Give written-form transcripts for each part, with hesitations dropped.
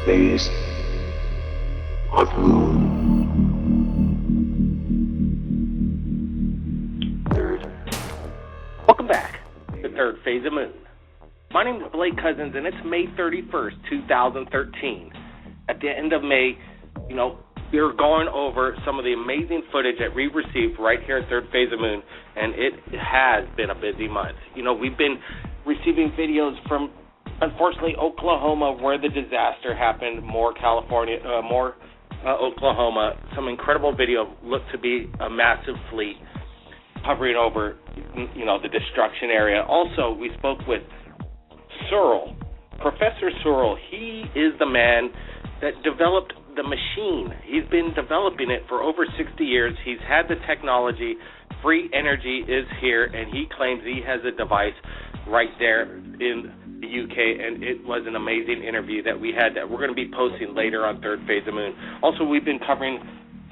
phase of moon. Third. Welcome back to Third Phase of Moon. My name is Blake Cousins, and it's May 31st, 2013. At the end of May, we're going over some of the amazing footage that we received right here at Third Phase of Moon, and it has been a busy month. We've been receiving videos from, unfortunately, Oklahoma, where the disaster happened, more California, more Oklahoma. Some incredible video looked to be a massive fleet hovering over, the destruction area. Also, we spoke with Searle, Professor Searle. He is the man that developed the machine. He's been developing it for over 60 years. He's had the technology. Free energy is here, and he claims he has a device right there in the UK, and it was an amazing interview that we had that we're going to be posting later on Third Phase of Moon. Also, we've been covering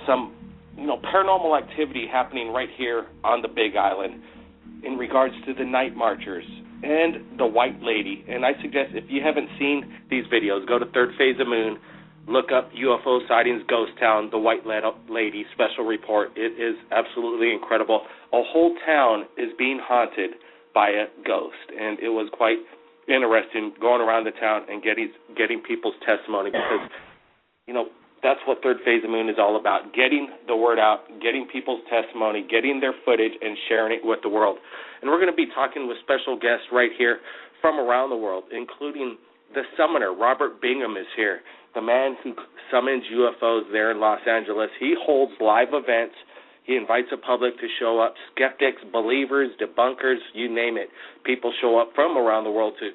some paranormal activity happening right here on the Big Island in regards to the night marchers and the White Lady. And I suggest if you haven't seen these videos, go to Third Phase of Moon, look up UFO Sightings Ghost Town, the White Lady special report. It is absolutely incredible. A whole town is being haunted by a ghost, and it was quite interesting going around the town and getting people's testimony because, that's what Third Phase of Moon is all about, getting the word out, getting people's testimony, getting their footage, and sharing it with the world. And we're going to be talking with special guests right here from around the world, including the summoner. Robert Bingham is here, the man who summons UFOs there in Los Angeles. He holds live events. He invites the public to show up, skeptics, believers, debunkers, you name it. People show up from around the world to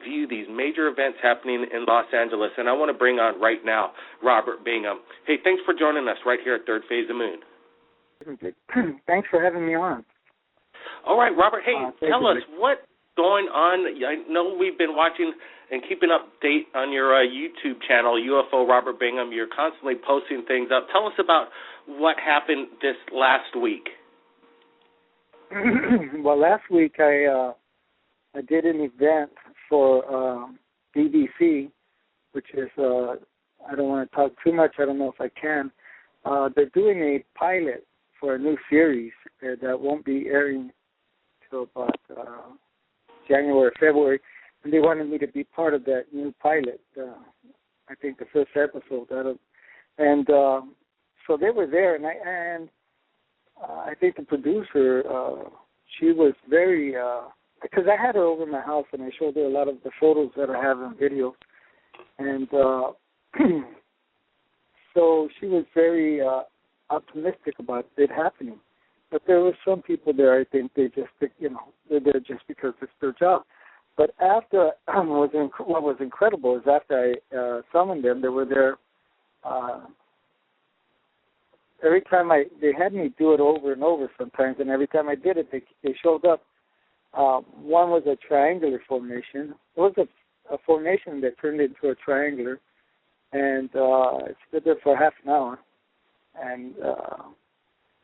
view these major events happening in Los Angeles. And I want to bring on right now Robert Bingham. Hey, thanks for joining us right here at Third Phase of Moon. Thanks for having me on. All right, Robert. Hey, tell us what's going on. I know we've been watching and keeping update on your YouTube channel, UFO Robert Bingham. You're constantly posting things up. Tell us about what happened this last week. Well, last week I did an event for BBC, which is, I don't want to talk too much. I don't know if I can. They're doing a pilot for a new series that won't be airing till about January, February, and they wanted me to be part of that new pilot. I think the first episode. And so they were there, and I think the producer, she was very, because I had her over my house and I showed her a lot of the photos that I have and videos, and so she was very optimistic about it happening. But there were some people there, I think they just, they're there just because it's their job. But after, what was incredible is after I summoned them, they were there. Every time they had me do it over and over sometimes, and every time I did it, they showed up. One was a triangular formation. It was a formation that turned into a triangular, and it stood there for half an hour. And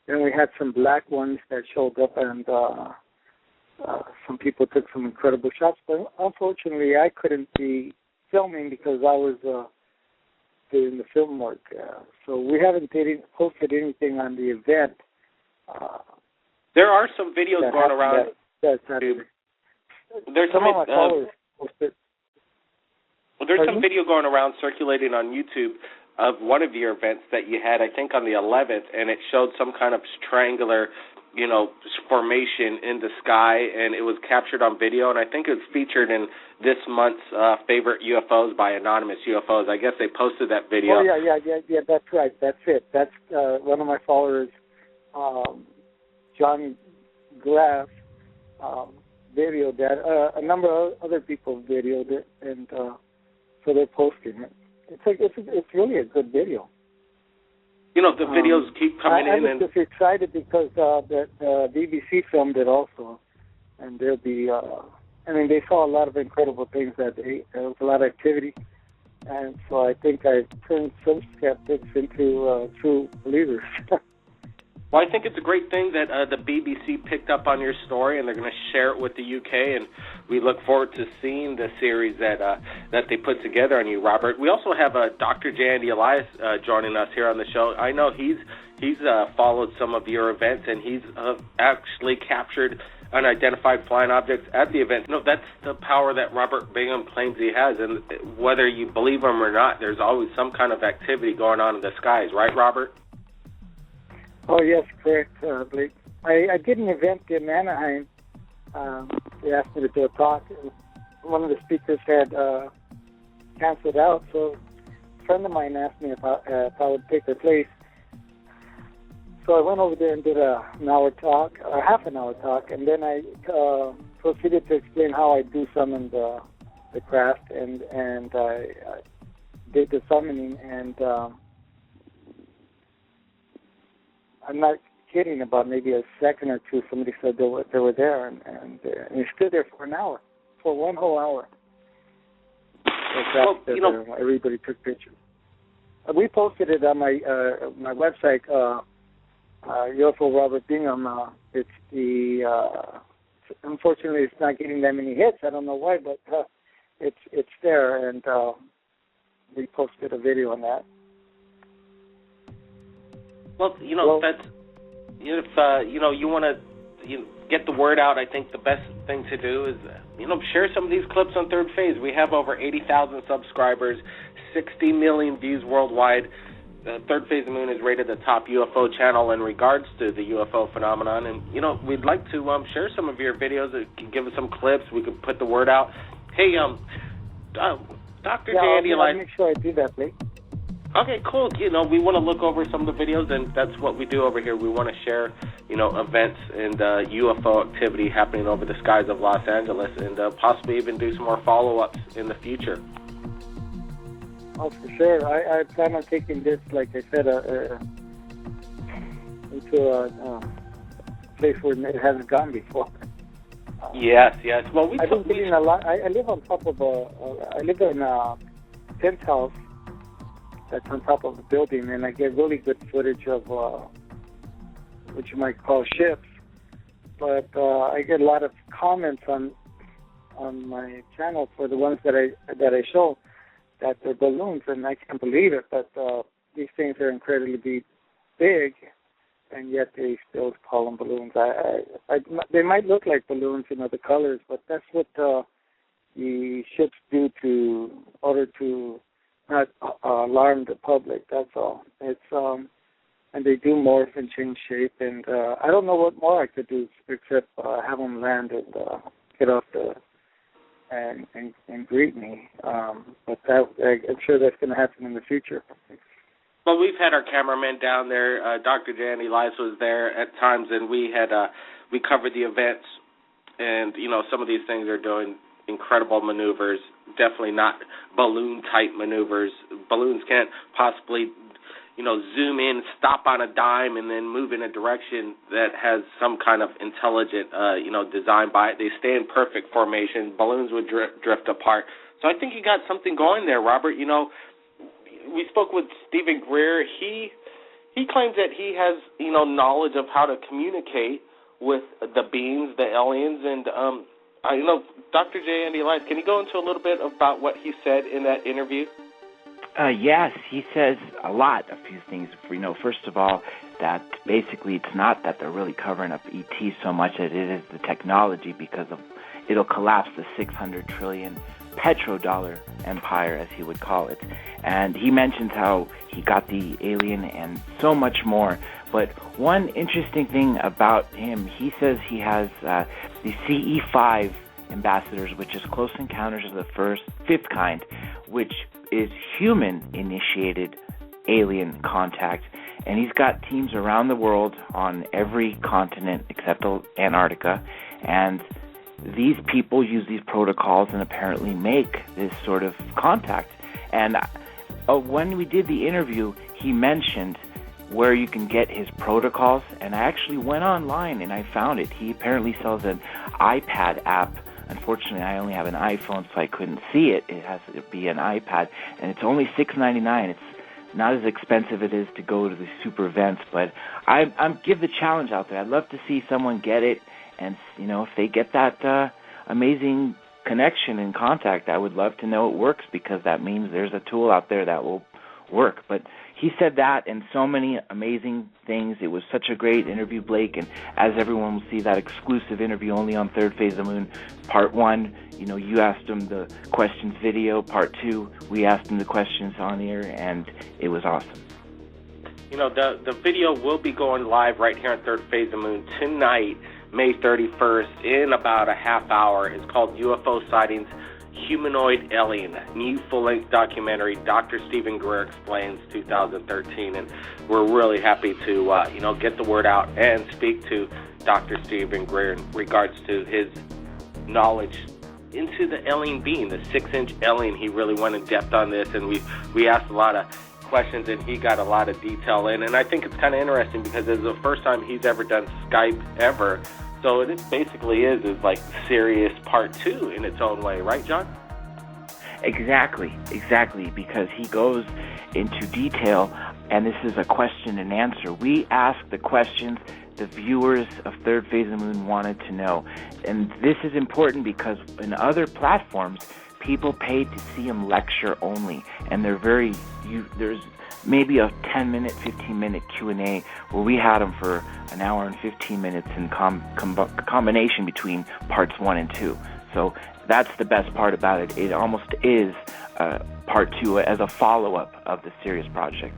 then we had some black ones that showed up, and some people took some incredible shots. But unfortunately, I couldn't be filming because I was doing the film work. So we haven't posted anything on the event. There are some videos going around. There's some of my followers posted. Well, there's some video going around circulating on YouTube of one of your events that you had, I think, on the 11th, and it showed some kind of triangular, formation in the sky, and it was captured on video, and I think it was featured in this month's Favorite UFOs by Anonymous UFOs. I guess they posted that video. Oh, yeah, that's right. That's it. That's one of my followers, John Glass, videoed that. A number of other people videoed it, and so they're posting it. It's really a good video. The videos keep coming in. I was just excited because the BBC filmed it also, and they'll be. They saw a lot of incredible things that day. There was a lot of activity, and so I think I turned some skeptics into true believers. Well, I think it's a great thing that the BBC picked up on your story, and they're going to share it with the UK, and we look forward to seeing the series that they put together on you, Robert. We also have Dr. J. Andy Elias joining us here on the show. I know he's followed some of your events, and he's actually captured unidentified flying objects at the event. No, that's the power that Robert Bingham claims he has, and whether you believe him or not, there's always some kind of activity going on in the skies, right, Robert? Oh, yes, correct, Blake. I did an event in Anaheim. They asked me to do a talk. One of the speakers had canceled out, so a friend of mine asked me if I would take their place. So I went over there and did an hour talk, or half an hour talk, and then I proceeded to explain how I do summon the craft, and I did the summoning, and I'm not kidding, about maybe a second or two, somebody said they were there, and we stood there for an hour, for one whole hour. Well, everybody took pictures. We posted it on my website, UFO Robert Bingham. It's unfortunately it's not getting that many hits. I don't know why, but it's there, and we posted a video on that. Well, that's, if you want to get the word out, I think the best thing to do is share some of these clips on Third Phase. We have over 80,000 subscribers, 60 million views worldwide. Third Phase of the Moon is rated the top UFO channel in regards to the UFO phenomenon, and we'd like to share some of your videos. Give us some clips. We could put the word out. Hey, Dr. J. Andy Elias. I'll make sure I do that, Blake. Okay, cool. We want to look over some of the videos, and that's what we do over here. We want to share, events and UFO activity happening over the skies of Los Angeles, and possibly even do some more follow-ups in the future. Oh, for sure. I plan on taking this, like I said, into a place where it hasn't gone before. Yes. Well, I've been getting a lot. I live on top of I live in a penthouse that's on top of the building, and I get really good footage of what you might call ships. But I get a lot of comments on my channel for the ones that I show that they're balloons, and I can't believe it. But these things are incredibly big, and yet they still call them balloons. They might look like balloons, the colors, but that's what the ships do in order to not alarm the public. That's all. It's and they do morph and change shape, and I don't know what more I could do except have them land and get off and greet me. But I'm sure that's going to happen in the future. Well, we've had our cameraman down there. Dr. J. Andy Elias was there at times, and we covered the events, and some of these things are doing incredible maneuvers, definitely not balloon-type maneuvers. Balloons can't possibly, zoom in, stop on a dime, and then move in a direction that has some kind of intelligent, design by it. They stay in perfect formation. Balloons would drift apart. So I think you got something going there, Robert. We spoke with Stephen Greer. He claims that he has, knowledge of how to communicate with the beings, the aliens, and Dr. J. Andy Elias, can you go into a little bit about what he said in that interview? Yes, he says a few things. First of all, that basically it's not that they're really covering up ET so much as it is the technology, because it'll collapse the 600 trillion petrodollar empire, as he would call it. And he mentions how he got the alien and so much more. But one interesting thing about him, he says he has the CE5 ambassadors, which is Close Encounters of the Fifth Kind, which is human-initiated alien contact. And he's got teams around the world on every continent except Antarctica. And these people use these protocols and apparently make this sort of contact. And when we did the interview, he mentioned where you can get his protocols, and I actually went online and I found it. He apparently sells an iPad app. Unfortunately, I only have an iPhone, so I couldn't see it. It has to be an iPad, and it's only $6.99. It's not as expensive it is to go to the super events, but I'm give the challenge out there. I'd love to see someone get it, and if they get that amazing connection and contact, I would love to know it works, because that means there's a tool out there that will work. But he said that and so many amazing things. It was such a great interview, Blake, and as everyone will see, that exclusive interview only on Third Phase of the Moon, Part 1, you asked him the questions video. Part 2, we asked him the questions on air, and it was awesome. The video will be going live right here on Third Phase of the Moon tonight, May 31st, in about a half hour. It's called UFO Sightings, Humanoid Alien, new full-length documentary. Dr. Stephen Greer Explains 2013, and we're really happy to get the word out and speak to Dr. Stephen Greer in regards to his knowledge into the alien being, the 6-inch alien. He really went in depth on this, and we asked a lot of questions, and he got a lot of detail in. And I think it's kind of interesting because it's the first time he's ever done Skype ever. So it basically is like serious Part 2 in its own way, right, John? Exactly, because he goes into detail, and this is a question and answer. We ask the questions the viewers of Third Phase of the Moon wanted to know. And this is important because in other platforms, people pay to see him lecture only, and there's maybe a 10-minute, 15-minute Q&A where we had him for an hour and 15 minutes in combination between parts 1 and 2. So that's the best part about it. It almost is part 2 as a follow-up of the Sirius project.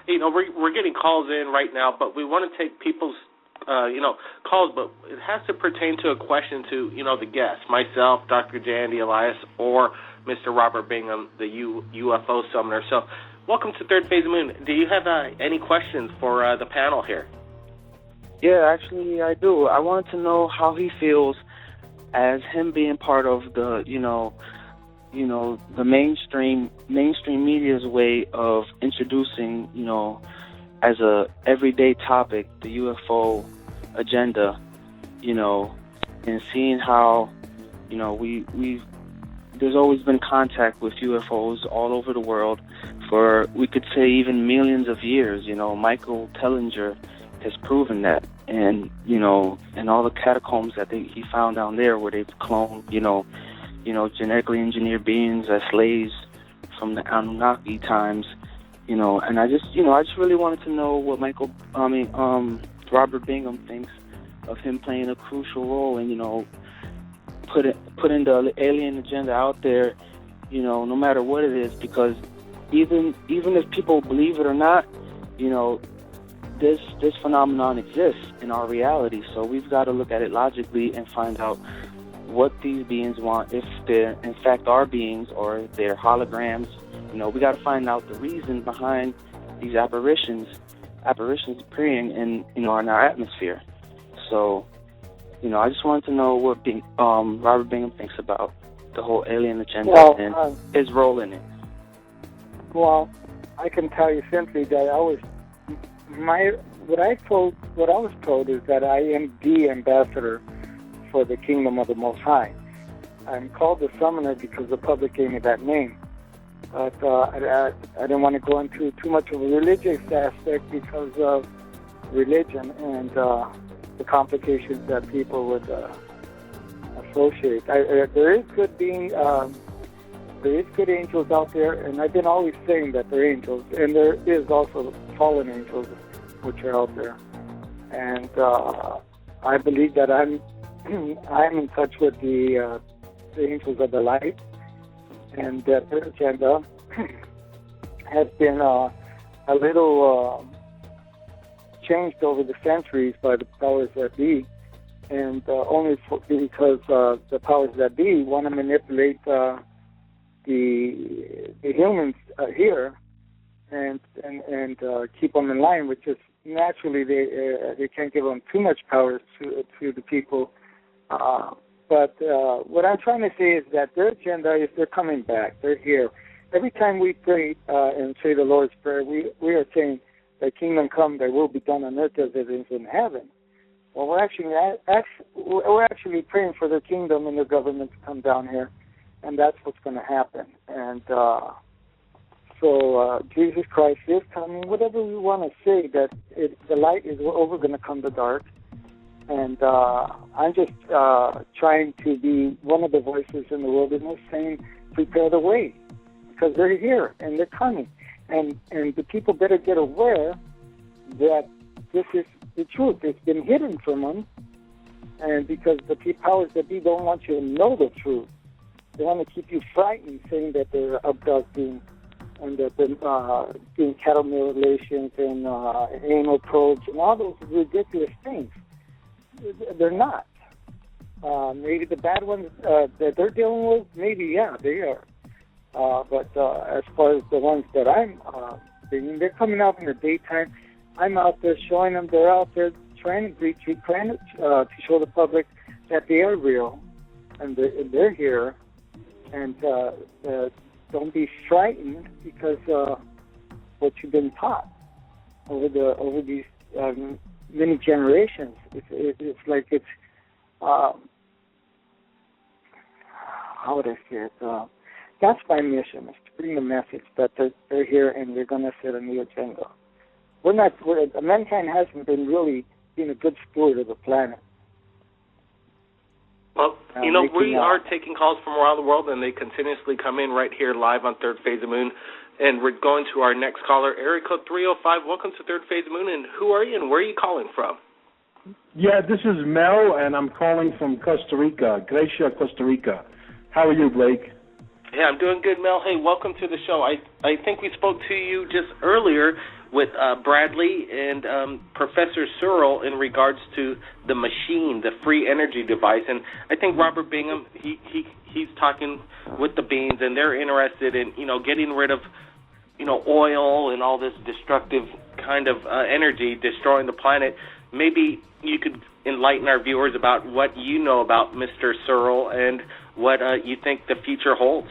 We're getting calls in right now, but we want to take people's calls, but it has to pertain to a question to, the guests, myself, Dr. Jandy Elias, or Mr. Robert Bingham, the UFO summoner. So welcome to Third Phase of the Moon. Do you have any questions for the panel here? Yeah, actually I do. I wanted to know how he feels as him being part of the, the mainstream media's way of introducing, as a everyday topic, the UFO agenda, and seeing how, there's always been contact with UFOs all over the world for, we could say, even millions of years. Michael Tellinger has proven that, and and all the catacombs that he found down there where they've cloned, genetically engineered beings as slaves from the Anunnaki times, and I just really wanted to know what Robert Bingham thinks of him playing a crucial role in, putting the alien agenda out there, no matter what it is, because even if people believe it or not, this phenomenon exists in our reality. So we've got to look at it logically and find out what these beings want, if they're in fact are beings or if they're holograms. We got to find out the reason behind these apparitions appearing in our atmosphere. So, I just wanted to know what Robert Bingham thinks about the whole alien agenda and his role in it. Well, I can tell you simply that what I was told is that I am the ambassador for the Kingdom of the Most High. I'm called the Summoner because the public gave me that name. But I didn't want to go into too much of a religious aspect because of religion and the complications that people would associate. There is good angels out there, and I've been always saying that they're angels, and there is also fallen angels which are out there. And I believe that I'm in touch with the angels of the light, and that their agenda has been a little changed over the centuries by the powers that be, and only because the powers that be want to manipulate the humans here and keep them in line, which is naturally they can't give them too much power to the people. But what I'm trying to say is that their agenda is they're coming back. They're here. Every time we pray and say the Lord's Prayer, we are saying, "Thy kingdom come, thy will be done on earth as it is in heaven." Well, we're actually praying for their kingdom and their government to come down here, and that's what's going to happen. And also Jesus Christ is coming, whatever we want to say, that the light is going to come to dark. And I'm just trying to be one of the voices in the wilderness saying, prepare the way, because they're here and they're coming. And the people better get aware that this is the truth. It's been hidden from them, and because the powers that be don't want you to know the truth. They want to keep you frightened, saying that they're abducting and that they're doing cattle mutilations and anal probes and all those ridiculous things. They're not. Maybe the bad ones that they're dealing with, maybe, yeah, they are. But as far as the ones that I'm seeing, they're coming out in the daytime. I'm out there showing them. They're out there trying to show the public that they are real and they're here. And don't be frightened because what you've been taught over these many generations. It's like it's how would I say it? That's my mission, is to bring the message that they're here and they're going to set a new agenda. Mankind hasn't been really being a good steward of the planet. Well, we are taking calls from around the world, and they continuously come in right here live on Third Phase of Moon. And we're going to our next caller, area code 305. Welcome to Third Phase of Moon, and who are you and where are you calling from? Yeah, this is Mel, and I'm calling from Costa Rica, Grecia, Costa Rica. How are you, Blake? Yeah, I'm doing good, Mel. Hey, welcome to the show. I think we spoke to you just earlier with Bradley and Professor Searle in regards to the machine, the free energy device. And I think Robert Bingham, he's talking with the Beans, and they're interested in, getting rid of, oil and all this destructive kind of energy destroying the planet. Maybe you could enlighten our viewers about what you know about Mr. Searle and what you think the future holds.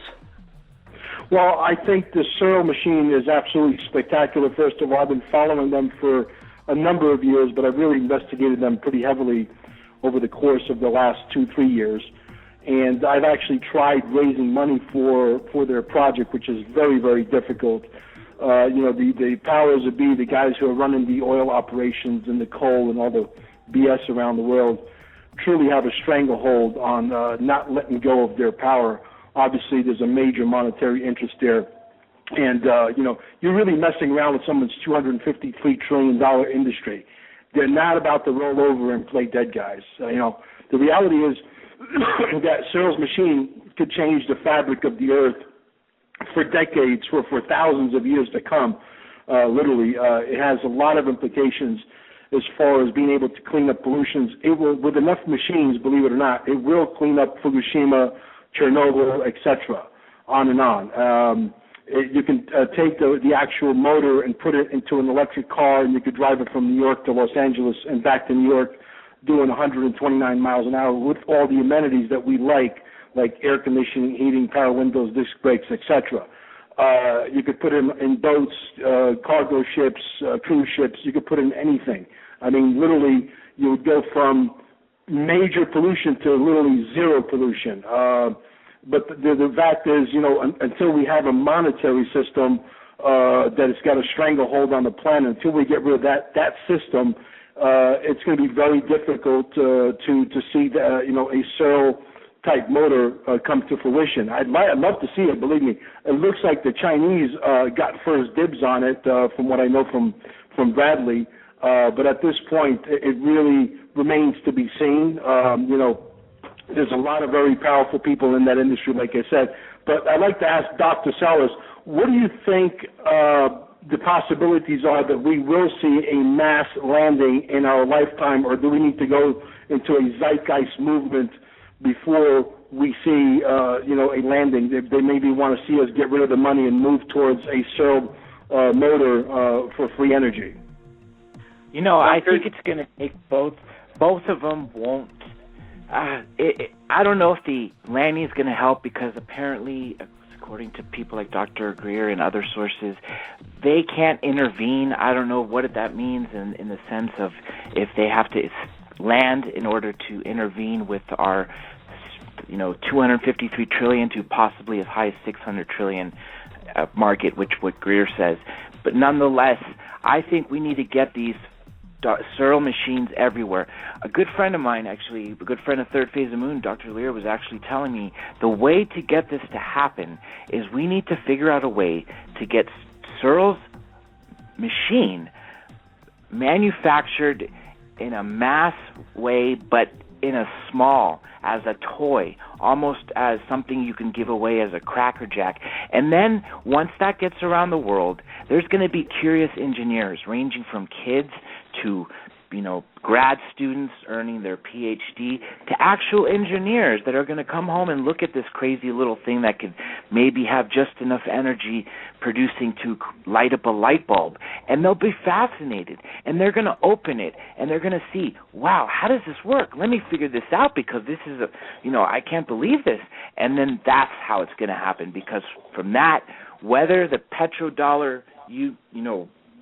Well, I think the Searle machine is absolutely spectacular. First of all, I've been following them for a number of years, but I've really investigated them pretty heavily over the course of the last 2-3 years. And I've actually tried raising money for their project, which is very, very difficult. The powers that be, the guys who are running the oil operations and the coal and all the BS around the world, truly have a stranglehold on not letting go of their power. Obviously, there's a major monetary interest there. And, you're really messing around with someone's $253 trillion industry. They're not about to roll over and play dead guys. The reality is that Searle's machine could change the fabric of the earth for decades, for thousands of years to come, literally. It has a lot of implications as far as being able to clean up pollutions. It will, with enough machines, believe it or not, it will clean up Fukushima, Chernobyl, etc., on and on. You can take the actual motor and put it into an electric car, and you could drive it from New York to Los Angeles and back to New York doing 129 miles an hour with all the amenities that we like air conditioning, heating, power windows, disc brakes, etc. You could put it in boats, cargo ships, cruise ships. You could put it in anything. I mean, literally, you would go from major pollution to literally zero pollution. But the fact is, until we have a monetary system that has got a stranglehold on the planet, until we get rid of that system, it's going to be very difficult to see a Searle type motor come to fruition. I'd love to see it. Believe me, it looks like the Chinese got first dibs on it, from what I know from Bradley. But at this point, it really remains to be seen. There's a lot of very powerful people in that industry, like I said. But I'd like to ask Dr. Sellers, what do you think the possibilities are that we will see a mass landing in our lifetime, or do we need to go into a zeitgeist movement before we see, a landing? They maybe want to see us get rid of the money and move towards a Searle motor for free energy. I think it's going to take both. Both of them won't. I don't know if the landing is going to help, because apparently, according to people like Dr. Greer and other sources, they can't intervene. I don't know what that means in the sense of if they have to land in order to intervene with our, 253 trillion to possibly as high as 600 trillion market, which what Greer says. But nonetheless, I think we need to get these Searle machines everywhere. A good friend of mine, actually, a good friend of Third Phase of the Moon, Dr. Lear, was actually telling me the way to get this to happen is we need to figure out a way to get Searle's machine manufactured in a mass way, but in a small, as a toy, almost as something you can give away as a Cracker Jack. And then once that gets around the world, there's going to be curious engineers ranging from kids to, grad students earning their PhD to actual engineers that are going to come home and look at this crazy little thing that could maybe have just enough energy producing to light up a light bulb. And they'll be fascinated. And they're going to open it. And they're going to see, wow, how does this work? Let me figure this out because this is I can't believe this. And then that's how it's going to happen, because from that, whether the petrodollar,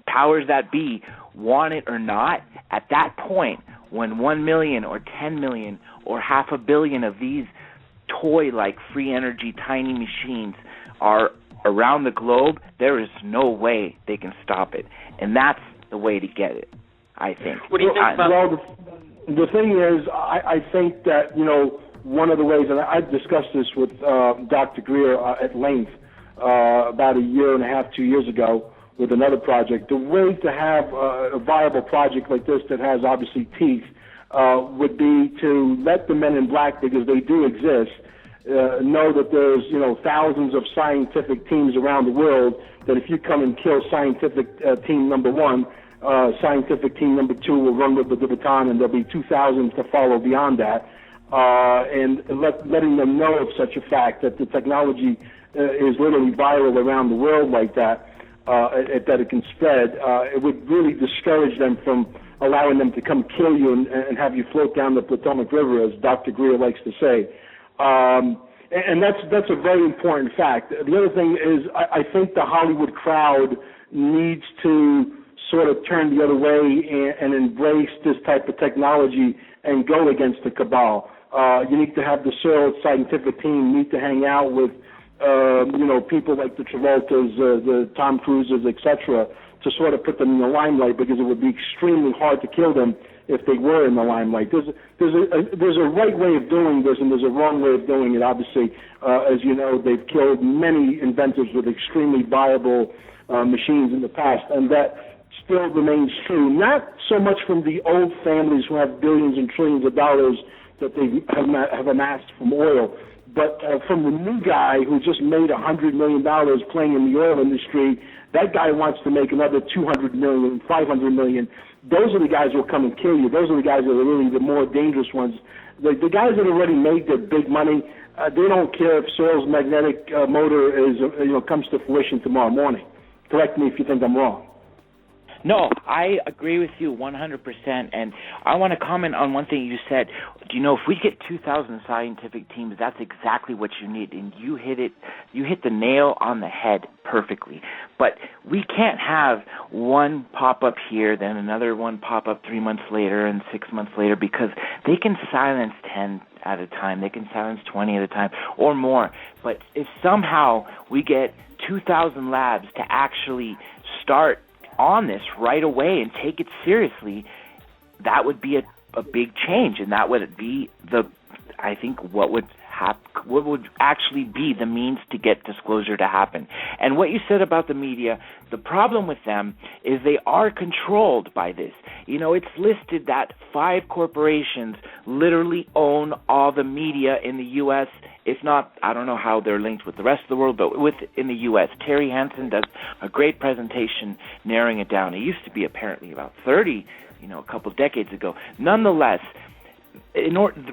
powers that be want it or not, at that point, when 1 million or 10 million or 500 million of these toy-like free energy tiny machines are around the globe, there is no way they can stop it. And that's the way to get it, I think. What do you think about... Well, the thing is, I think that, one of the ways, and I've discussed this with Dr. Greer at length about a year and a half, 2 years ago, with another project. The way to have a viable project like this that has obviously teeth would be to let the men in black, because they do exist, know that there's thousands of scientific teams around the world, that if you come and kill scientific team number 1, scientific team number 2 will run with the baton, and there'll be 2,000 to follow beyond that, and letting them know of such a fact, that the technology is literally viral around the world like that. That it can spread, it would really discourage them from allowing them to come kill you and have you float down the Potomac River, as Dr. Greer likes to say. And that's a very important fact. The other thing is, I think the Hollywood crowd needs to sort of turn the other way and embrace this type of technology and go against the cabal. You need to have the Searle scientific team need to hang out with people like the Travoltas, the Tom Cruises, etc., to sort of put them in the limelight, because it would be extremely hard to kill them if they were in the limelight. There's a right way of doing this, and there's a wrong way of doing it. Obviously, as you know, they've killed many inventors with extremely viable machines in the past, and that still remains true. Not so much from the old families who have billions and trillions of dollars that they have amassed from oil, but from the new guy who just made $100 million playing in the oil industry. That guy wants to make another $200 million, $500 million. Those are the guys who will come and kill you. Those are the guys that are really the more dangerous ones. The guys that already made their big money, they don't care if Searle's magnetic motor is comes to fruition tomorrow morning. Correct me if you think I'm wrong. No, I agree with you 100%, and I want to comment on one thing you said. If we get 2,000 scientific teams, that's exactly what you need, and you hit the nail on the head perfectly. But we can't have one pop up here, then another one pop up 3 months later and 6 months later, because they can silence 10 at a time, they can silence 20 at a time, or more. But if somehow we get 2,000 labs to actually start on this right away and take it seriously, that would be a big change, and that would be what would actually be the means to get disclosure to happen. And what you said about the media, the problem with them is they are controlled by this. It's listed that 5 corporations literally own all the media in the U.S. If not, I don't know how they're linked with the rest of the world, but in the U.S. Terry Hansen does a great presentation narrowing it down. It used to be apparently about 30, a couple of decades ago. Nonetheless,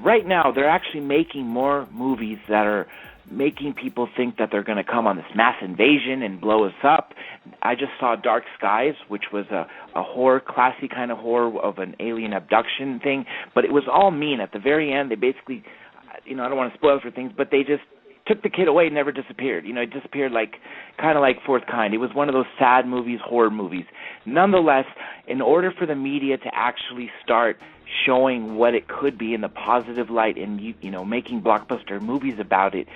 right now they're actually making more movies that are making people think that they're going to come on this mass invasion and blow us up. I just saw Dark Skies, which was a horror, classy kind of horror of an alien abduction thing, but it was all mean. At the very end, they basically, I don't want to spoil for things, but they just took the kid away and never disappeared. It disappeared kind of like Fourth Kind. It was one of those sad movies, horror movies. Nonetheless, in order for the media to actually start showing what it could be in the positive light and, making blockbuster movies about it,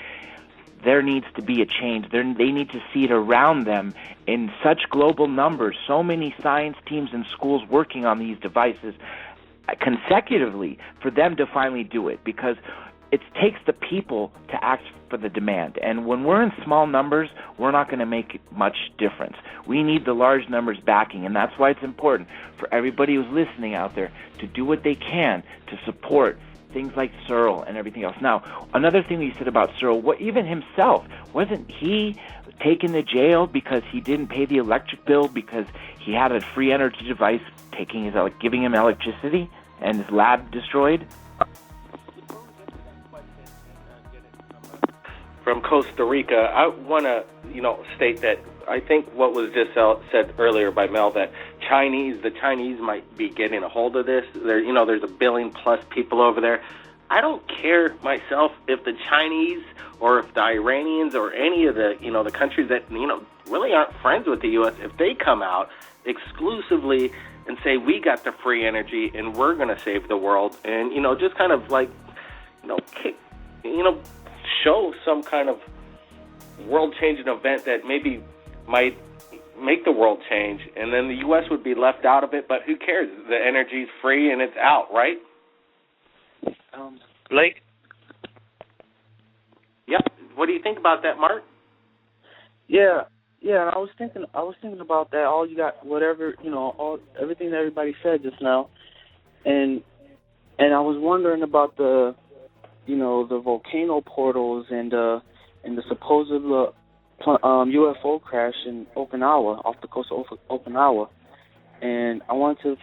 there needs to be a change. They need to see it around them in such global numbers, so many science teams and schools working on these devices consecutively for them to finally do it, because it takes the people to act for the demand. And when we're in small numbers, we're not going to make much difference. We need the large numbers backing, and that's why it's important for everybody who's listening out there to do what they can to support things like Searle and everything else. Now, another thing you said about Searle, even himself, wasn't he taken to jail because he didn't pay the electric bill because he had a free energy device giving him electricity and his lab destroyed? From Costa Rica, I want to, state that I think what was just said earlier by Mel, that the Chinese might be getting a hold of this. There's a billion plus people over there. I don't care myself if the Chinese or if the Iranians or any of the countries that, really aren't friends with the U.S., if they come out exclusively and say, we got the free energy and we're going to save the world, and, just kind of like, show some kind of world-changing event that maybe might make the world change, and then the U.S. would be left out of it, but who cares? The energy's free and it's out, right? Blake? Yeah. What do you think about that, Mark? Yeah, I was thinking about that. All you got, whatever, everything that everybody said just now, and I was wondering about the volcano portals and the supposed UFO crash in Okinawa, off the coast of Okinawa, and I wanted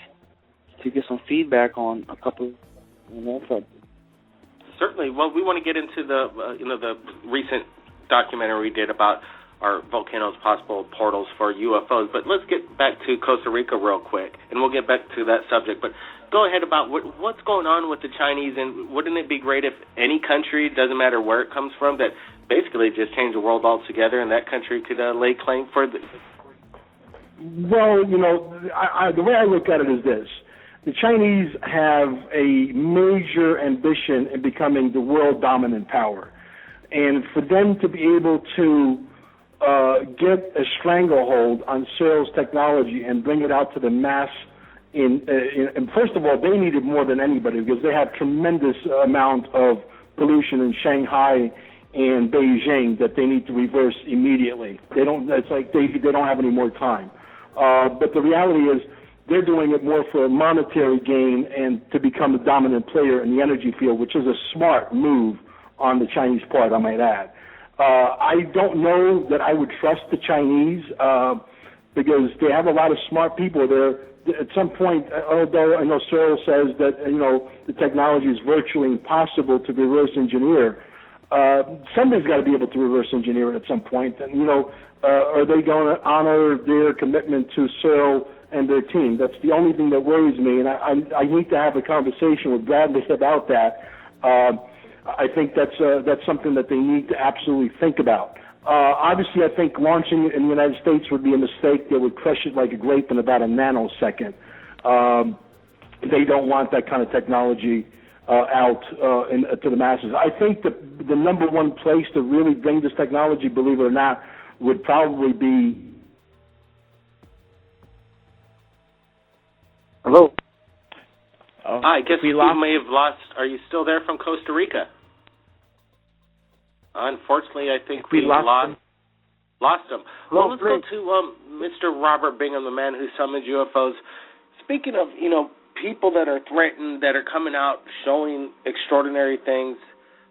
to get some feedback on a couple of that. Certainly. Well, we want to get into the recent documentary we did about our volcanoes, possible portals for UFOs. But let's get back to Costa Rica real quick, and we'll get back to that subject. But go ahead about what's going on with the Chinese, and wouldn't it be great if any country, doesn't matter where it comes from, that basically just changed the world altogether, and that country could lay claim for the... Well, the way I look at it is this. The Chinese have a major ambition in becoming the world dominant power. And for them to be able to get a stranglehold on Searle's technology and bring it out to the mass, and first of all, they need it more than anybody because they have tremendous amount of pollution in Shanghai and Beijing that they need to reverse immediately. They don't. It's like they don't have any more time. But the reality is, they're doing it more for a monetary gain and to become a dominant player in the energy field, which is a smart move on the Chinese part, I might add. I don't know that I would trust the Chinese because they have a lot of smart people there. At some point, although I know Searle says that the technology is virtually impossible to reverse engineer, somebody's got to be able to reverse engineer it at some point. And are they going to honor their commitment to Searle and their team? That's the only thing that worries me, and I need to have a conversation with Bradley about that. I think that's something that they need to absolutely think about. Obviously, I think launching it in the United States would be a mistake. They would crush it like a grape in about a nanosecond. They don't want that kind of technology out to the masses. I think the number one place to really bring this technology, believe it or not, would probably be... Hello? Oh, I guess we may have lost... Are you still there from Costa Rica? Unfortunately, I think we lost him. Well, let's go to Mr. Robert Bingham, the man who summoned UFOs. Speaking of, people that are threatened, that are coming out showing extraordinary things,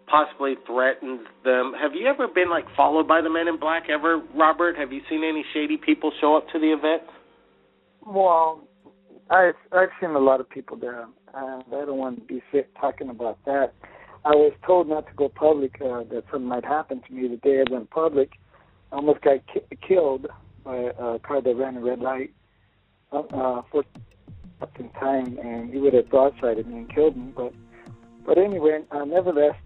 possibly threatens them. Have you ever been, followed by the Men in Black ever, Robert? Have you seen any shady people show up to the event? Well, I've seen a lot of people there, and I don't want to be talking about that. I was told not to go public, that something might happen to me the day I went public. I almost got killed by a car that ran a red light for in time, and he would have broadsided me and killed me. But anyway, nevertheless,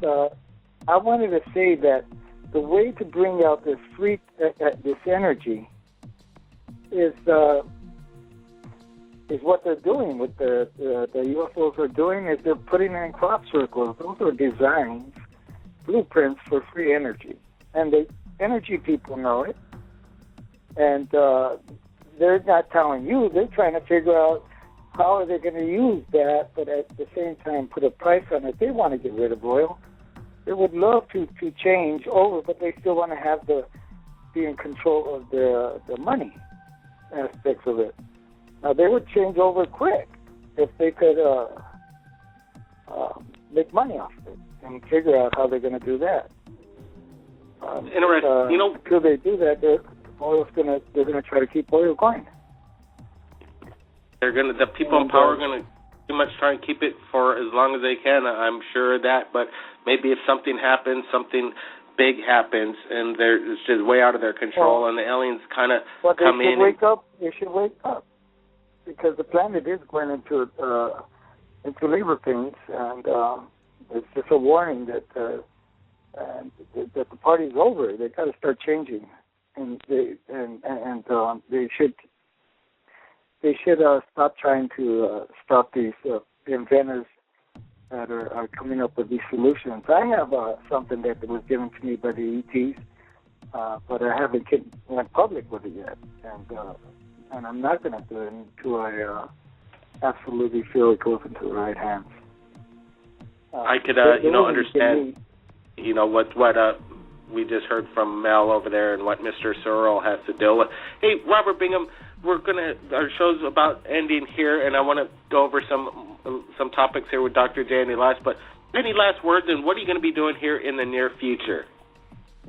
I wanted to say that the way to bring out this this energy is what they're doing with the UFOs are doing is they're putting in crop circles. Those are designs, blueprints for free energy. and the energy people know it, and they're not telling you. They're trying to figure out how are they going to use that, but at the same time put a price on it. They want to get rid of oil. They would love to change over, but they still want to have be in control of the money aspects of it. Now, they would change over quick if they could make money off of it and figure out how they're going to do that. Interesting. Until they do that, they're going to try to keep oil going. The people in power are going to pretty much try and keep it for as long as they can. I'm sure of that. But maybe if something happens, something big happens, and it's just way out of their control, and the aliens kind of come in. They should wake up, because the planet is going into labor pains, and it's just a warning that the party's over. They got to start changing, and they should stop trying to stop these inventors that are coming up with these solutions. I have something that was given to me by the ETs, but I haven't went public with it yet, and I'm not going to do it until I absolutely feel it goes into the right hands. I could, understand, what we just heard from Mel over there and what Mr. Searle has to deal with. Hey, Robert Bingham, our show's about ending here, and I want to go over some topics here with Dr. J. Elias, but any last words, and what are you going to be doing here in the near future?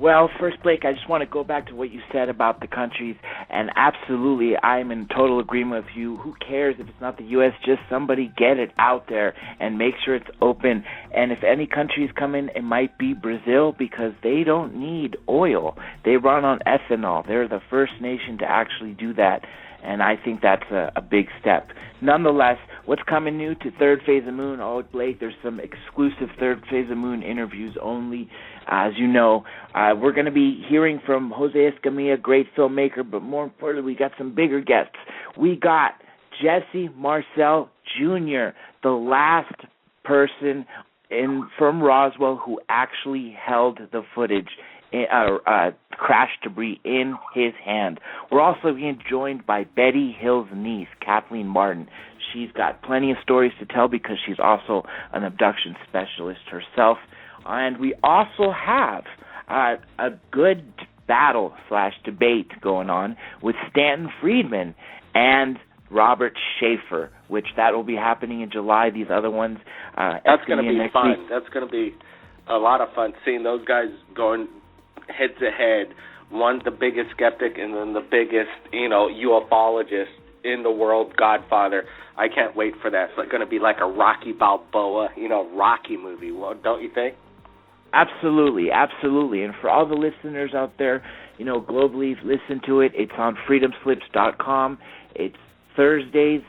Well, first, Blake, I just want to go back to what you said about the countries, and absolutely, I'm in total agreement with you. Who cares if it's not the U.S.? Just somebody get it out there and make sure it's open. And if any countries come in, it might be Brazil, because they don't need oil. They run on ethanol. They're the first nation to actually do that, and I think that's a big step. Nonetheless, what's coming new to Third Phase of Moon? Oh, Blake, there's some exclusive Third Phase of Moon interviews only. As you know, we're going to be hearing from Jose Escamilla, great filmmaker, but more importantly, we got some bigger guests. We got Jesse Marcel Jr., the last person from Roswell who actually held the footage, crash debris in his hand. We're also being joined by Betty Hill's niece, Kathleen Martin. She's got plenty of stories to tell because she's also an abduction specialist herself. And we also have a good battle/debate going on with Stanton Friedman and Robert Schaefer, which that will be happening in July. These other ones, that's going to be fun. Week. That's going to be a lot of fun seeing those guys going head to head. One the biggest skeptic, and then the biggest, ufologist in the world, Godfather. I can't wait for that. It's going to be like a Rocky Balboa, Rocky movie. Well, don't you think? Absolutely, absolutely. And for all the listeners out there, globally, listen to it. It's on freedomslips.com. It's Thursdays,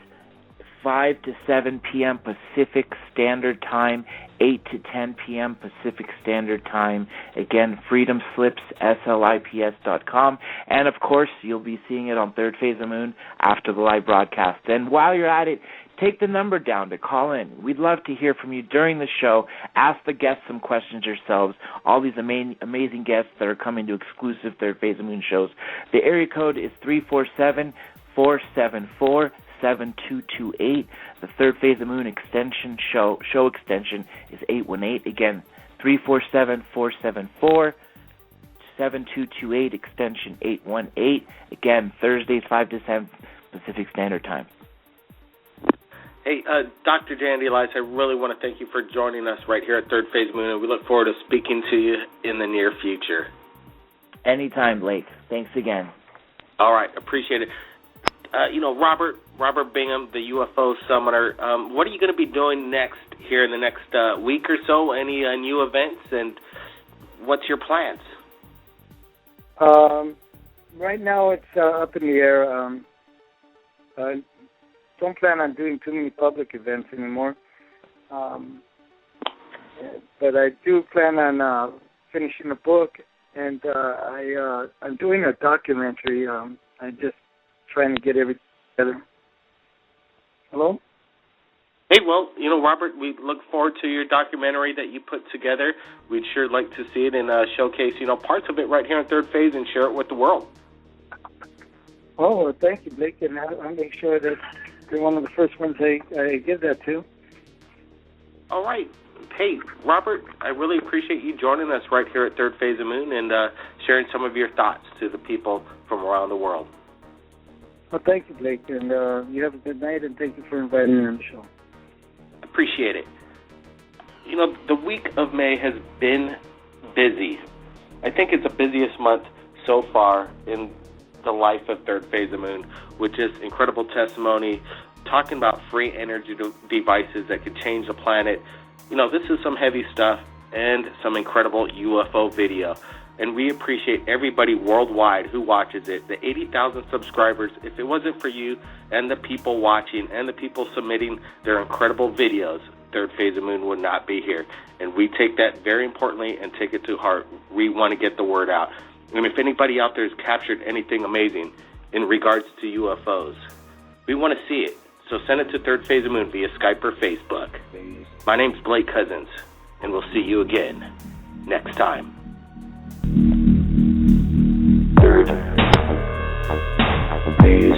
5 to 7 p.m. Pacific Standard Time, 8 to 10 p.m. Pacific Standard Time. Again, freedomslips.com. And, of course, you'll be seeing it on Third Phase of Moon after the live broadcast. And while you're at it, take the number down to call in. We'd love to hear from you during the show. Ask the guests some questions yourselves. All these amazing guests that are coming to exclusive Third Phase of Moon shows. The area code is 347-474-7228. The Third Phase of Moon extension show extension is 818. Again, 347-474-7228, extension 818. Again, Thursdays 5 to 7 Pacific Standard Time. Hey, Dr. J. Elias, I really want to thank you for joining us right here at Third Phase Moon, and we look forward to speaking to you in the near future. Anytime, Blake. Thanks again. All right, appreciate it. Robert Bingham, the UFO summoner, what are you going to be doing next here in the next week or so? Any new events, and what's your plans? Right now it's up in the air. Don't plan on doing too many public events anymore. But I do plan on finishing a book, and I'm doing a documentary. I'm just trying to get everything together. Hello? Hey, well, Robert, we look forward to your documentary that you put together. We'd sure like to see it and showcase, parts of it right here in Third Phase and share it with the world. Oh, well, thank you, Blake, and I'll make sure that you're one of the first ones I give that to. All right. Hey, Robert, I really appreciate you joining us right here at Third Phase of Moon and sharing some of your thoughts to the people from around the world. Well, thank you, Blake, and you have a good night, and thank you for inviting me on the show. Appreciate it. The week of May has been busy. I think it's the busiest month so far in the life of Third Phase of Moon, with just incredible testimony, talking about free energy devices that could change the planet. This is some heavy stuff and some incredible UFO video. And we appreciate everybody worldwide who watches it. The 80,000 subscribers, if it wasn't for you and the people watching and the people submitting their incredible videos, Third Phase of Moon would not be here. And we take that very importantly and take it to heart. We want to get the word out. And if anybody out there has captured anything amazing in regards to UFOs, we want to see it. So send it to Third Phase of Moon via Skype or Facebook. My name's Blake Cousins, and we'll see you again next time. Third Phase.